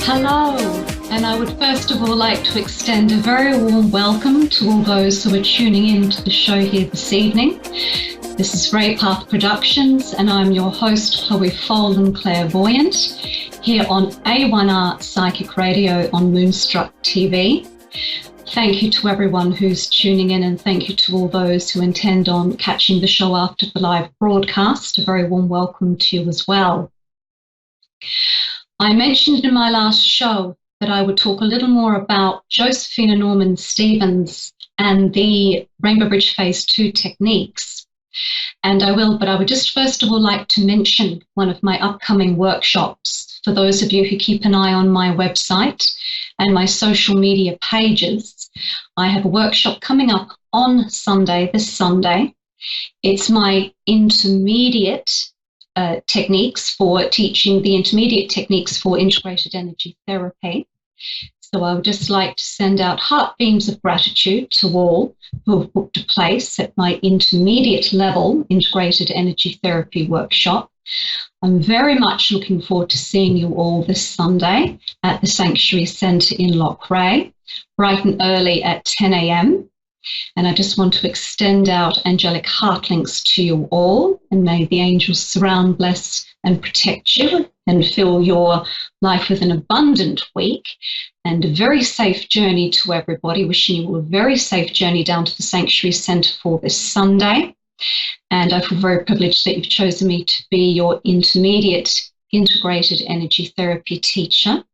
Hello, and I would first of all like to extend a very warm welcome to all those who are tuning in to the show here this evening. This is Ray Path Productions, and I'm your host, Chloe Folan, clairvoyant, here on A1R Psychic Radio on Moonstruck TV. Thank you to everyone who's tuning in, and thank you to all those who intend on catching the show after the live broadcast. A very warm welcome to you as well. I mentioned in my last show that I would talk a little more about Josephina Norman Stevens and the Rainbow Bridge Phase 2 techniques. And I will, but I would just first of all like to mention one of my upcoming workshops. For those of you who keep an eye on my website and my social media pages, I have a workshop coming up on Sunday, this Sunday. It's my intermediate techniques for teaching the intermediate techniques for integrated energy therapy. So I would just like to send out heart beams of gratitude to all who have booked a place at my intermediate level integrated energy therapy workshop. I'm very much looking forward to seeing you all this Sunday at the Sanctuary Centre in Loughrea, bright and early at 10 a.m. And I just want to extend out angelic heart links to you all, and may the angels surround, bless, and protect you, and fill your life with an abundant week and a very safe journey to everybody. Wishing you a very safe journey down to the Sanctuary Centre for this Sunday. And I feel very privileged that you've chosen me to be your intermediate integrated energy therapy teacher.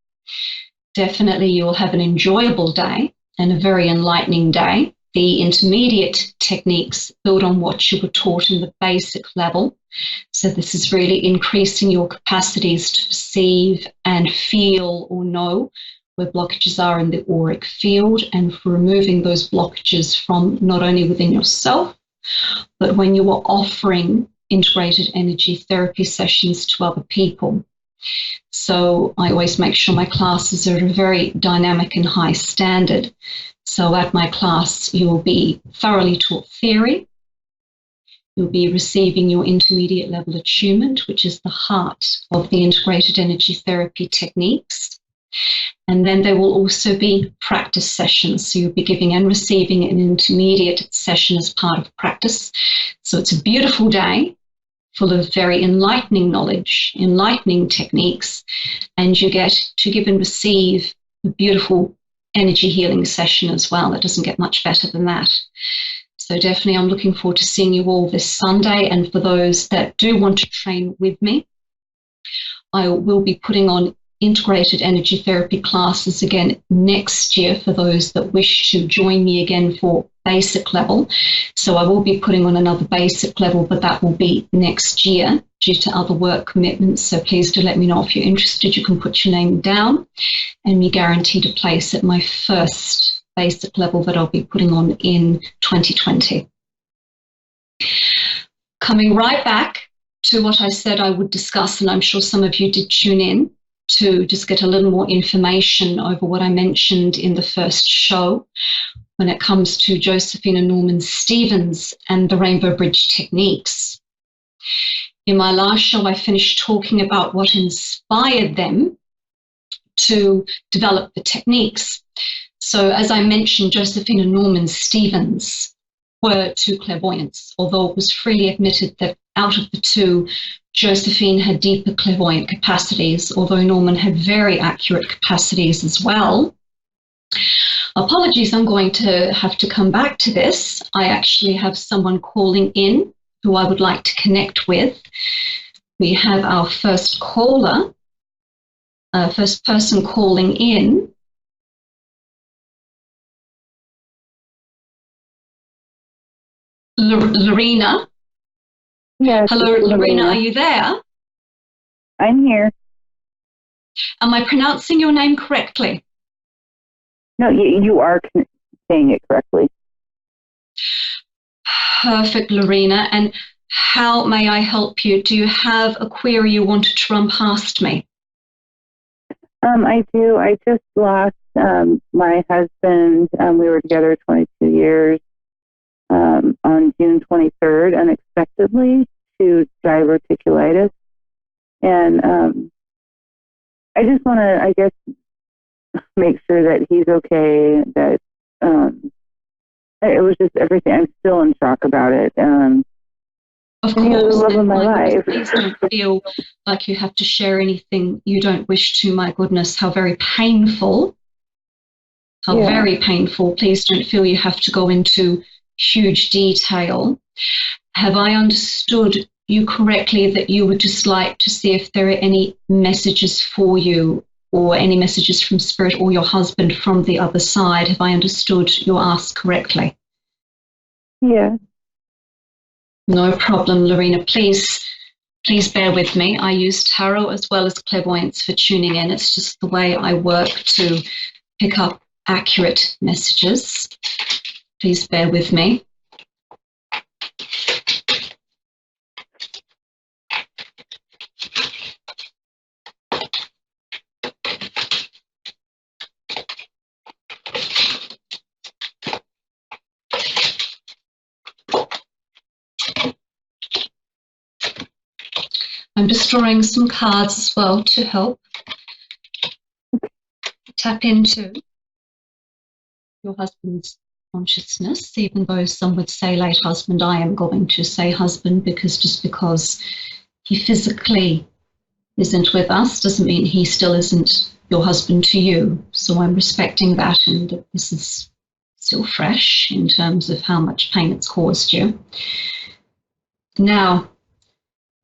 Definitely you'll have an enjoyable day and a very enlightening day. The intermediate techniques build on what you were taught in the basic level. So this is really increasing your capacities to perceive and feel or know where blockages are in the auric field, and for removing those blockages from not only within yourself, but when you are offering integrated energy therapy sessions to other people. So I always make sure my classes are at a very dynamic and high standard. So at my class, you'll be thoroughly taught theory. You'll be receiving your intermediate level attunement, which is the heart of the integrated energy therapy techniques. And then there will also be practice sessions. So you'll be giving and receiving an intermediate session as part of practice. So it's a beautiful day full of very enlightening knowledge, enlightening techniques, and you get to give and receive a beautiful energy healing session as well. It doesn't get much better than that. So definitely I'm looking forward to seeing you all this Sunday. And for those that do want to train with me, I will be putting on integrated energy therapy classes again next year for those that wish to join me again for basic level. So I will be putting on another basic level, but that will be next year due to other work commitments. So please do let me know if you're interested. You can put your name down, and me guaranteed a place at my first basic level that I'll be putting on in 2020. Coming right back to what I said I would discuss, and I'm sure some of you did tune in to just get a little more information over what I mentioned in the first show when it comes to Josephina Norman Stevens and the Rainbow Bridge techniques. In my last show, I finished talking about what inspired them to develop the techniques. So as I mentioned, Josephina Norman Stevens were two clairvoyants, although it was freely admitted that out of the two, Josephine had deeper clairvoyant capacities, although Norman had very accurate capacities as well. Apologies, I'm going to have to come back to this. I actually have someone calling in who I would like to connect with. We have our first caller, first person calling in. Lorena. Yes. Hello, Lorena, are you there? I'm here. Am I pronouncing your name correctly? No, you are saying it correctly. Perfect, Lorena. And how may I help you? Do you have a query you wanted to run past me? I do. I just lost my husband. We were together 22 years. On June 23rd, unexpectedly, to diverticulitis. And I just want to, I guess, make sure that he's okay. That it was just everything. I'm still in shock about it. Of and he was the course, love of my life. please don't feel like you have to share anything you don't wish to. My goodness, how very painful. How very painful. Please don't feel you have to go into huge detail. Have I understood you correctly that you would just like to see if there are any messages for you or any messages from Spirit or your husband from the other side? Have I understood your ask correctly? Yeah. No problem, Lorena. Please bear with me. I use tarot as well as clairvoyance for tuning in. It's just the way I work to pick up accurate messages. Please bear with me. I'm just drawing some cards as well to help tap into your husband's consciousness, even though some would say late husband. I am going to say husband because just because he physically isn't with us doesn't mean he still isn't your husband to you. So I'm respecting that, and that this is still fresh in terms of how much pain it's caused you. Now,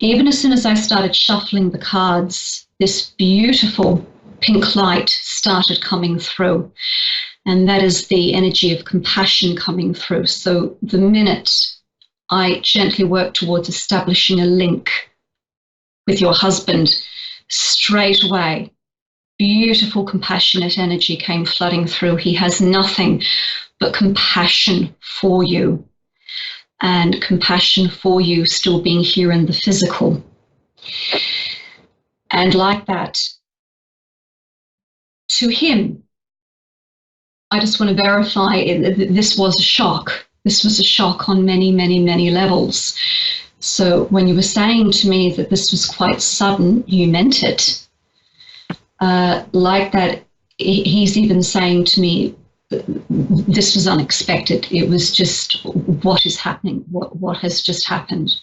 even as soon as I started shuffling the cards, this beautiful pink light started coming through. And that is the energy of compassion coming through. So the minute I gently work towards establishing a link with your husband, straight away, beautiful compassionate energy came flooding through. He has nothing but compassion for you. And compassion for you still being here in the physical. And like that, to him, I just want to verify this was a shock. This was a shock on many, many, many levels. So when you were saying to me that this was quite sudden, you meant it. Like that, he's even saying to me, this was unexpected. It was just what is happening, what has just happened.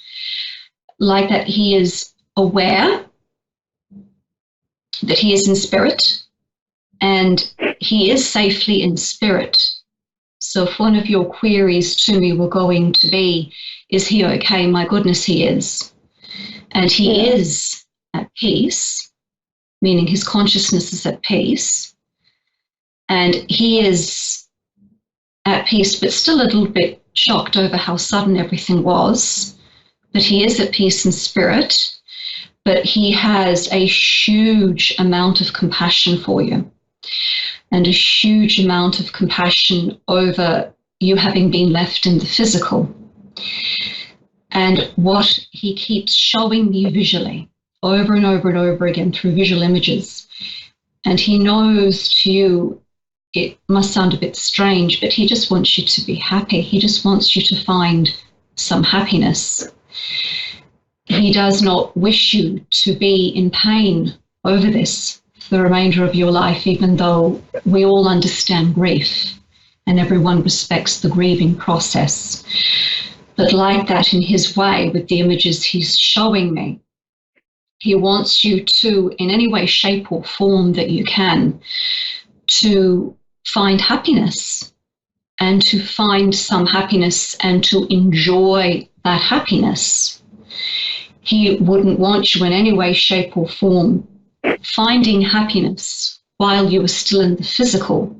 Like that, he is aware that he is in spirit and he is safely in spirit. So if one of your queries to me were going to be, is he okay? My goodness, he is. And he is at peace, meaning his consciousness is at peace. And he is at peace, but still a little bit shocked over how sudden everything was. But he is at peace in spirit, but he has a huge amount of compassion for you and a huge amount of compassion over you having been left in the physical. And what he keeps showing me visually over and over and over again through visual images, and he knows to you, it must sound a bit strange, but he just wants you to be happy. He just wants you to find some happiness. He does not wish you to be in pain over this for the remainder of your life, even though we all understand grief and everyone respects the grieving process. But like that, in his way, with the images he's showing me, he wants you to, in any way, shape or form that you can, to find happiness and to find some happiness and to enjoy that happiness. He wouldn't want you in any way, shape or form finding happiness while you were still in the physical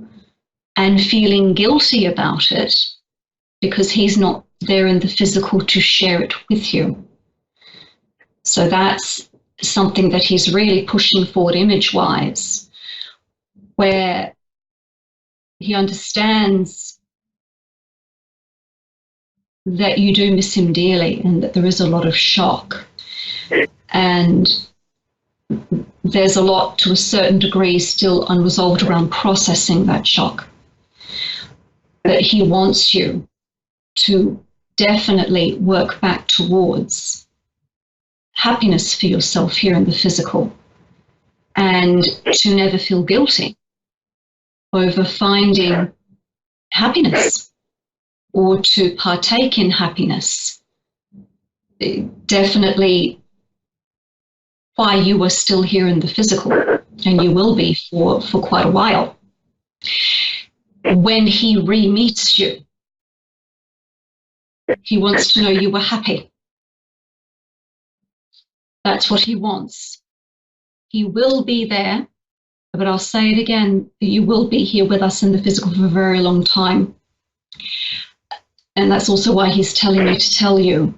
and feeling guilty about it because he's not there in the physical to share it with you. So that's something that he's really pushing forward image-wise, where he understands that you do miss him dearly and that there is a lot of shock. And there's a lot, to a certain degree, still unresolved around processing that shock. But he wants you to definitely work back towards happiness for yourself here in the physical and to never feel guilty over finding happiness or to partake in happiness. Definitely why you are still here in the physical, and you will be for quite a while. When he re-meets you, he wants to know you were happy. That's what he wants. He will be there, but I'll say it again, you will be here with us in the physical for a very long time. And that's also why he's telling me to tell you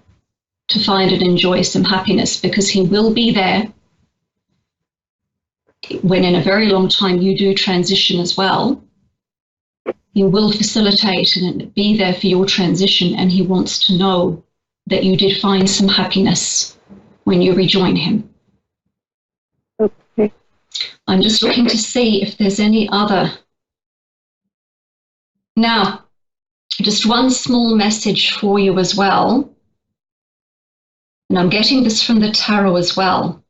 to find and enjoy some happiness, because he will be there when in a very long time you do transition as well. He will facilitate and be there for your transition, and he wants to know that you did find some happiness when you rejoin him. Okay. I'm just looking to see if there's any other. Now, just one small message for you as well. And I'm getting this from the tarot as well.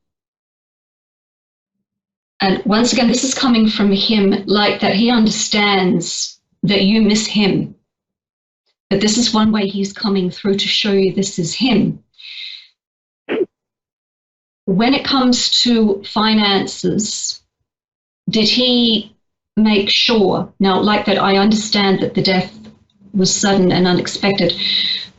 And once again, this is coming from him, like that he understands that you miss him. But this is one way he's coming through to show you this is him. When it comes to finances, did he make sure, now like that I understand that the death was sudden and unexpected,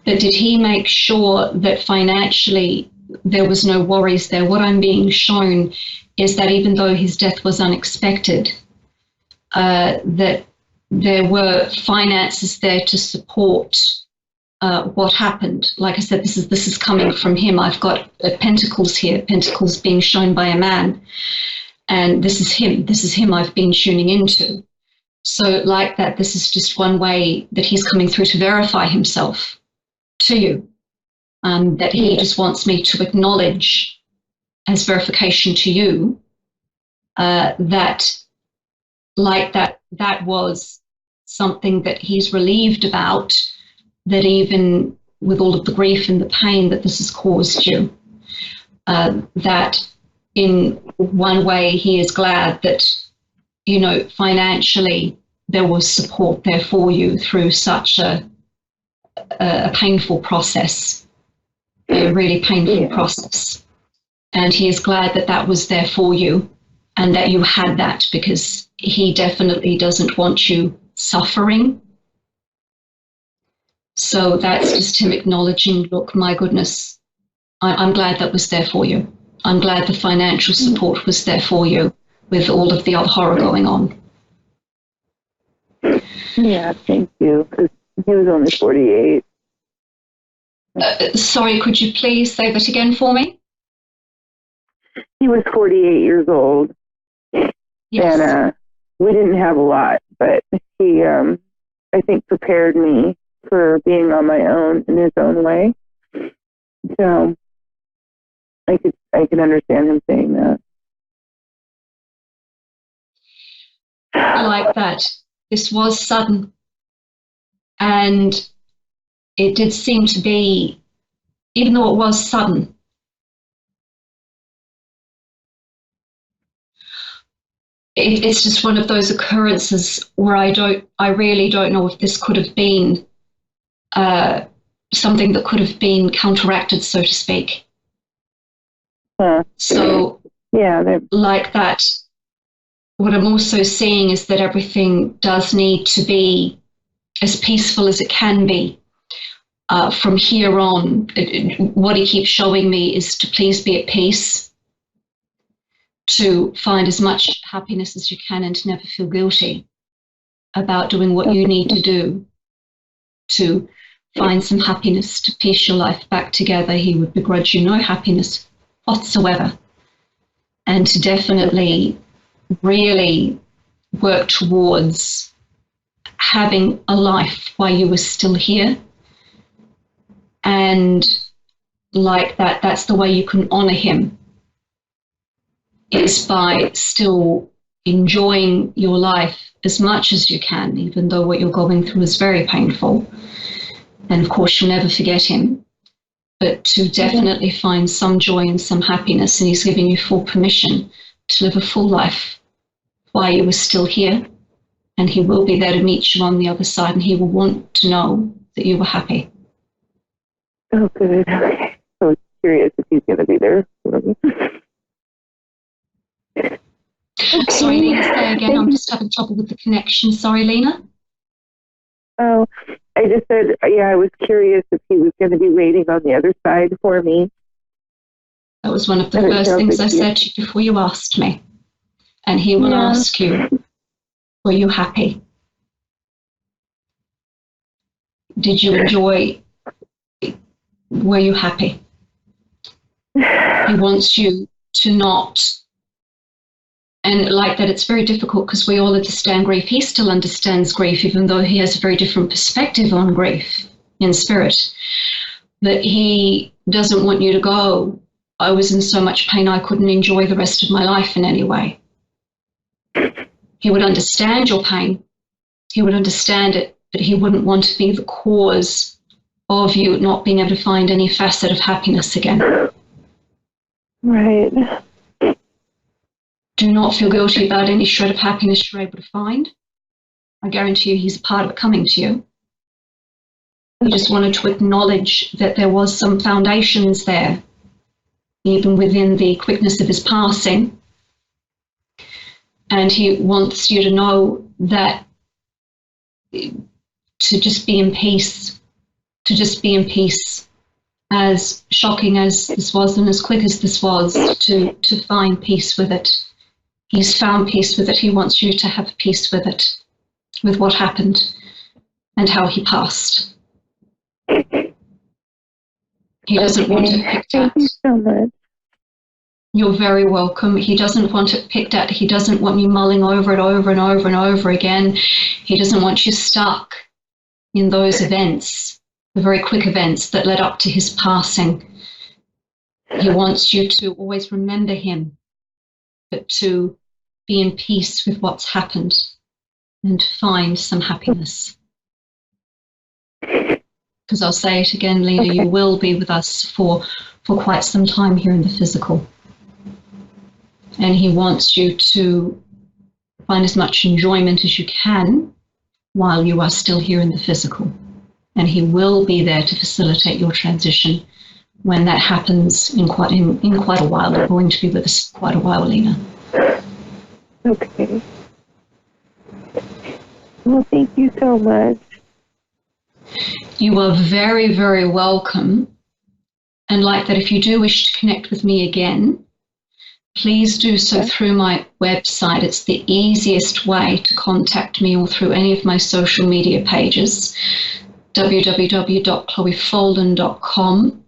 but did he make sure that financially there was no worries there? What I'm being shown is that even though his death was unexpected, that there were finances there to support what happened. Like I said, this is coming from him. I've got pentacles here, pentacles being shown by a man, and this is him. This is him I've been tuning into. So like that, this is just one way that he's coming through to verify himself to you, that he just wants me to acknowledge as verification to you that like that was something that he's relieved about, that even with all of the grief and the pain that this has caused you, that in one way he is glad that, you know, financially there was support there for you through such a painful process, a really painful process. And he is glad that that was there for you and that you had that, because he definitely doesn't want you suffering. So that's just him acknowledging, look, my goodness, I'm glad that was there for you. I'm glad the financial support was there for you with all of the other horror going on. Yeah, thank you. 'Cause he was only 48. Sorry, could you please say that again for me? He was 48 years old. Yes. And we didn't have a lot, but he, I think, prepared me for being on my own in his own way. So I could understand him saying that. Like that. This was sudden. And it did seem to be, even though it was sudden, it's just one of those occurrences where I really don't know if this could have been something that could have been counteracted, so to speak. So, yeah, like that, what I'm also seeing is that everything does need to be as peaceful as it can be from here on. What he keeps showing me is to please be at peace, to find as much happiness as you can, and to never feel guilty about doing what you need to do to find some happiness, to piece your life back together. He would begrudge you no happiness whatsoever, and to definitely really work towards having a life while you were still here. And like that, that's the way you can honor him, is by still enjoying your life as much as you can, even though what you're going through is very painful. And of course, you'll never forget him, but to definitely find some joy and some happiness. And he's giving you full permission to live a full life while you were still here. And he will be there to meet you on the other side, and he will want to know that you were happy. Oh, good. Okay. I was curious if he's going to be there. Sorry, Lena, say again. I'm just having trouble with the connection. Sorry, Lena. Oh, I just said, yeah, I was curious if he was going to be waiting on the other side for me. That was one of the first things I said to you before you asked me. And he will ask you, were you happy? Did you enjoy? Were you happy? He wants you to not, and like that, it's very difficult because we all understand grief. He still understands grief, even though he has a very different perspective on grief in spirit. That he doesn't want you to go, I was in so much pain I couldn't enjoy the rest of my life in any way. He would understand your pain. He would understand it, but he wouldn't want to be the cause of you not being able to find any facet of happiness again. Right. Do not feel guilty about any shred of happiness you're able to find. I guarantee you he's a part of it coming to you. He just wanted to acknowledge that there was some foundations there, even within the quickness of his passing. And he wants you to know that to just be in peace, as shocking as this was and as quick as this was, to find peace with it. He's found peace with it. He wants you to have peace with it, with what happened and how he passed. He doesn't want it picked at. Thank you so much. You're very welcome. He doesn't want it picked at. He doesn't want you mulling over it over and over and over again. He doesn't want you stuck in those events, the very quick events that led up to his passing. He wants you to always remember him, but to be in peace with what's happened and to find some happiness. Because I'll say it again, Lena, you will be with us for quite some time here in the physical. And he wants you to find as much enjoyment as you can while you are still here in the physical. And he will be there to facilitate your transition when that happens in quite a while. You're going to be with us for quite a while, Lena. Okay. Well, thank you so much. You are very, very welcome. And like that, if you do wish to connect with me again, please do so through my website. It's the easiest way to contact me, or through any of my social media pages, www.chloefolan.com.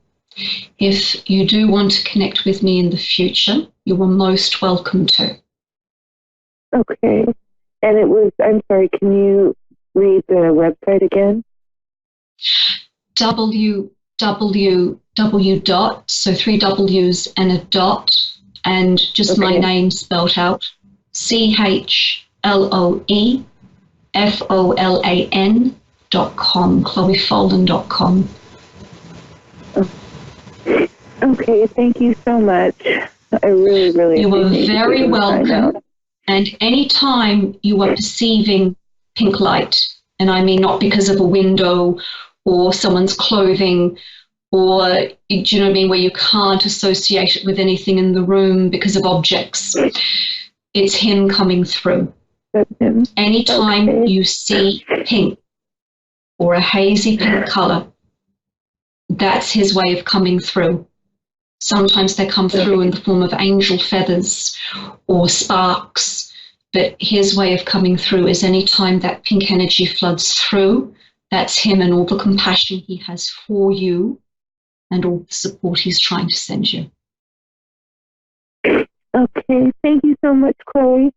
If you do want to connect with me in the future, you are most welcome to. Okay. And it was, I'm sorry, can you read the website again? www. So 3 W's and a dot, and just my name spelled out, CHLOEFOLAN.com, chloefolan.com. Okay, thank you so much. I really, really You are very welcome. Out. And anytime you are perceiving pink light, and I mean not because of a window or someone's clothing, or, do you know what I mean, where you can't associate it with anything in the room because of objects, it's him coming through. That's him. Anytime you see pink or a hazy pink color, that's his way of coming through. Sometimes they come through in the form of angel feathers or sparks, but his way of coming through is anytime that pink energy floods through, that's him and all the compassion he has for you and all the support he's trying to send you. Okay, thank you so much, Chloe.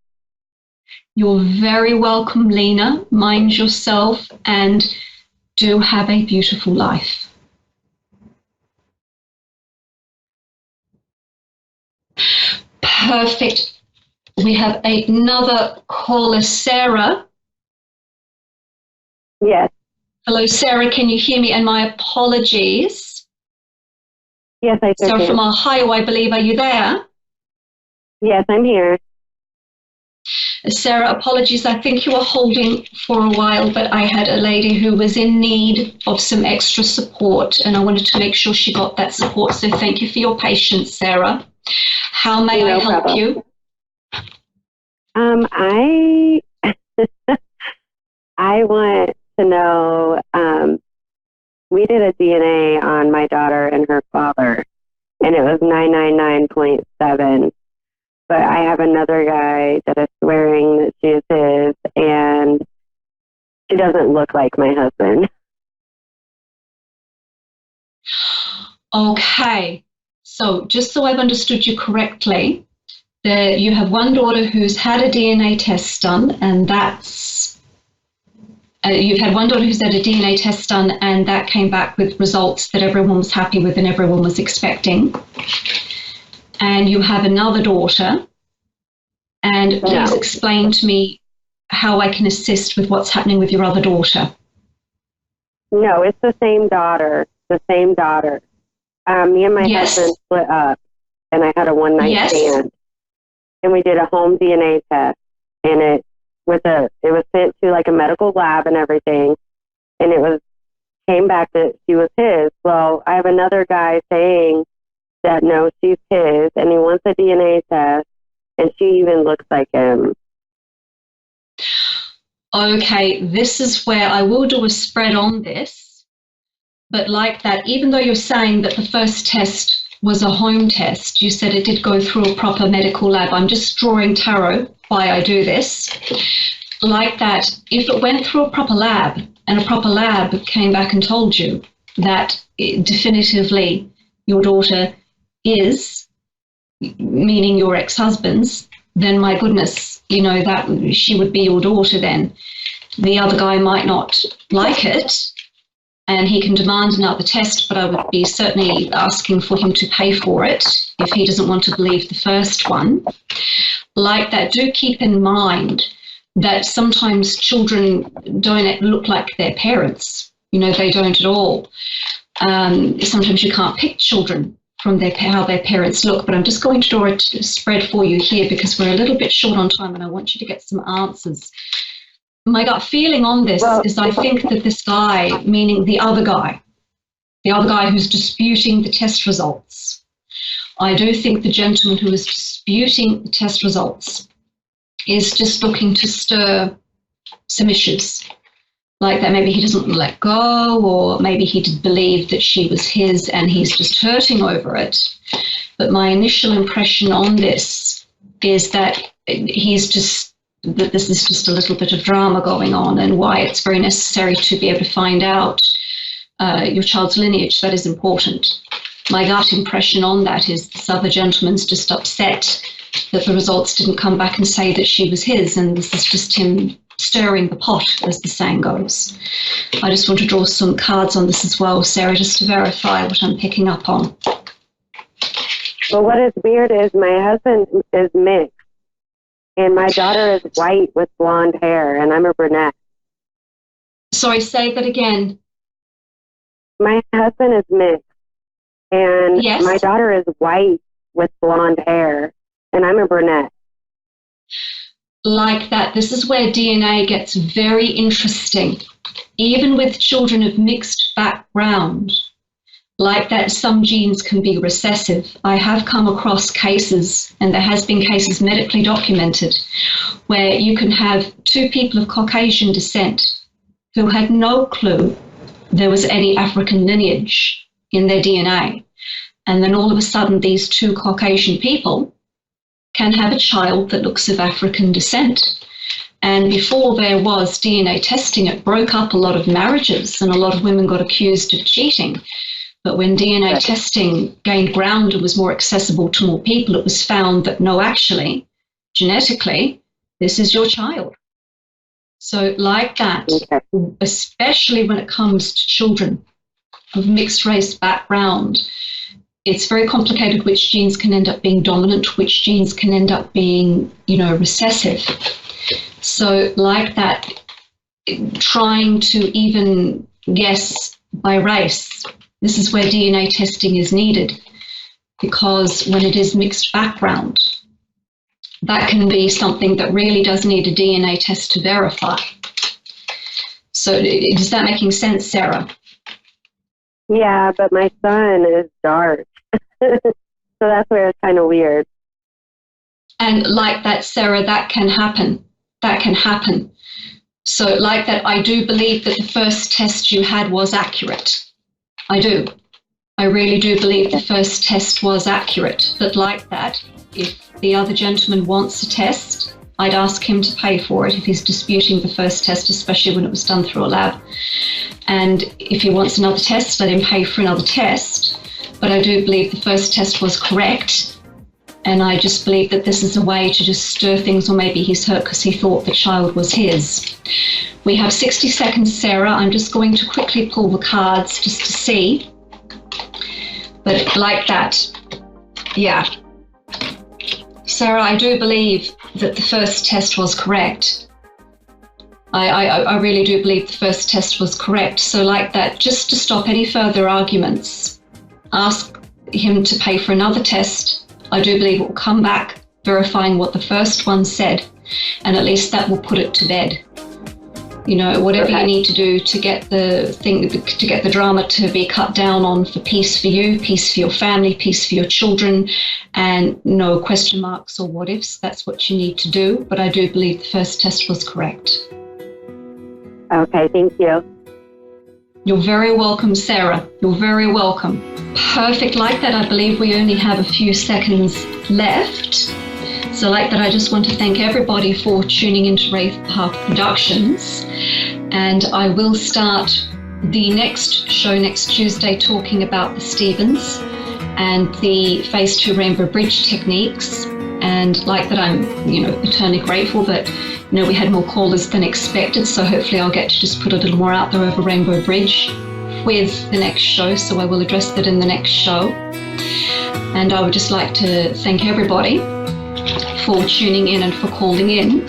You're very welcome, Lena. Mind yourself and do have a beautiful life. Perfect. We have another caller, Sarah. Yes. Hello, Sarah. Can you hear me? And my apologies. Yes, I can. So from Ohio, I believe. Are you there? Yes, I'm here. Sarah, apologies. I think you were holding for a while, but I had a lady who was in need of some extra support, and I wanted to make sure she got that support. So thank you for your patience, Sarah. How may I No help problem. you? I I want to know. We did a DNA on my daughter and her father, and it was 999.7. But I have another guy that is swearing that she is his, and she doesn't look like my husband. Okay. So just so I've understood you correctly, you have one daughter who's had a DNA test done, and you've had one daughter who's had a DNA test done, and that came back with results that everyone was happy with and everyone was expecting. And you have another daughter, and please explain to me how I can assist with what's happening with your other daughter. No, it's the same daughter. The same daughter. Me and my husband split up, and I had a one-night stand. And we did a home DNA test, and it was sent to like a medical lab and everything, and came back that she was his. Well, I have another guy saying that no, she's his, and he wants a DNA test, and she even looks like him. Okay, this is where I will do a spread on this, but like that, even though you're saying that the first test was a home test, you said it did go through a proper medical lab. I'm just drawing tarot why I do this. Like that, if it went through a proper lab and a proper lab came back and told you that definitively your daughter is, meaning your ex-husband's, then my goodness, that she would be your daughter then. The other guy might not like it, and he can demand another test, but I would be certainly asking for him to pay for it if he doesn't want to believe the first one. Like that, do keep in mind that sometimes children don't look like their parents. They don't at all. Sometimes you can't pick children from how their parents look, but I'm just going to draw a spread for you here because we're a little bit short on time and I want you to get some answers. My gut feeling on this is I think that this guy, meaning the other guy who's disputing the test results, I do think the gentleman who is disputing the test results is just looking to stir some issues. Like that, maybe he doesn't want to let go, or maybe he did believe that she was his and he's just hurting over it. But my initial impression on this is that this is just a little bit of drama going on, and why it's very necessary to be able to find out your child's lineage. That is important. My gut impression on that is this other gentleman's just upset that the results didn't come back and say that she was his, and this is just him stirring the pot, as the saying goes. I just want to draw some cards on this as well, Sarah, just to verify what I'm picking up on. Well, what is weird is my husband is mixed, and my daughter is white with blonde hair, and I'm a brunette. Sorry, say that again. My husband is mixed, and my daughter is white with blonde hair, and I'm a brunette. Like that, this is where DNA gets very interesting. Even with children of mixed background, like that, some genes can be recessive. I have come across cases, and there has been cases medically documented, where you can have two people of Caucasian descent who had no clue there was any African lineage in their DNA. And then all of a sudden, these two Caucasian people can have a child that looks of African descent. And before there was DNA testing, it broke up a lot of marriages and a lot of women got accused of cheating. But when DNA testing gained ground and was more accessible to more people, it was found that no, actually, genetically, this is your child. So like that, especially when it comes to children of mixed race background, it's very complicated which genes can end up being dominant, which genes can end up being, recessive. So like that, trying to even guess by race, this is where DNA testing is needed, because when it is mixed background, that can be something that really does need a DNA test to verify. So is that making sense, Sarah? Yeah, but my son is dark. So that's where it's kind of weird. And like that, Sarah, that can happen. That can happen. So like that, I do believe that the first test you had was accurate. I do. I really do believe the first test was accurate. But like that, if the other gentleman wants a test, I'd ask him to pay for it if he's disputing the first test, especially when it was done through a lab. And if he wants another test, let him pay for another test. But I do believe the first test was correct. And I just believe that this is a way to just stir things, or maybe he's hurt because he thought the child was his. We have 60 seconds, Sarah. I'm just going to quickly pull the cards just to see. But like that, yeah. Sarah, I do believe that the first test was correct. I really do believe the first test was correct. So like that, just to stop any further arguments, ask him to pay for another test. I do believe it will come back verifying what the first one said, and at least that will put it to bed. You know, whatever you need to do to get the drama to be cut down on, for peace for you, peace for your family, peace for your children, and no question marks or what ifs. That's what you need to do. But I do believe the first test was correct. Okay, thank you. You're very welcome, Sarah. You're very welcome. Perfect. Like that, I believe we only have a few seconds left. So like that, I just want to thank everybody for tuning into Wraith Path Productions. And I will start the next show next Tuesday talking about the Stevens and the Phase 2 Rainbow Bridge techniques. And like that, I'm, eternally grateful that, we had more callers than expected. So hopefully I'll get to just put a little more out there over Rainbow Bridge with the next show. So I will address that in the next show. And I would just like to thank everybody for tuning in and for calling in.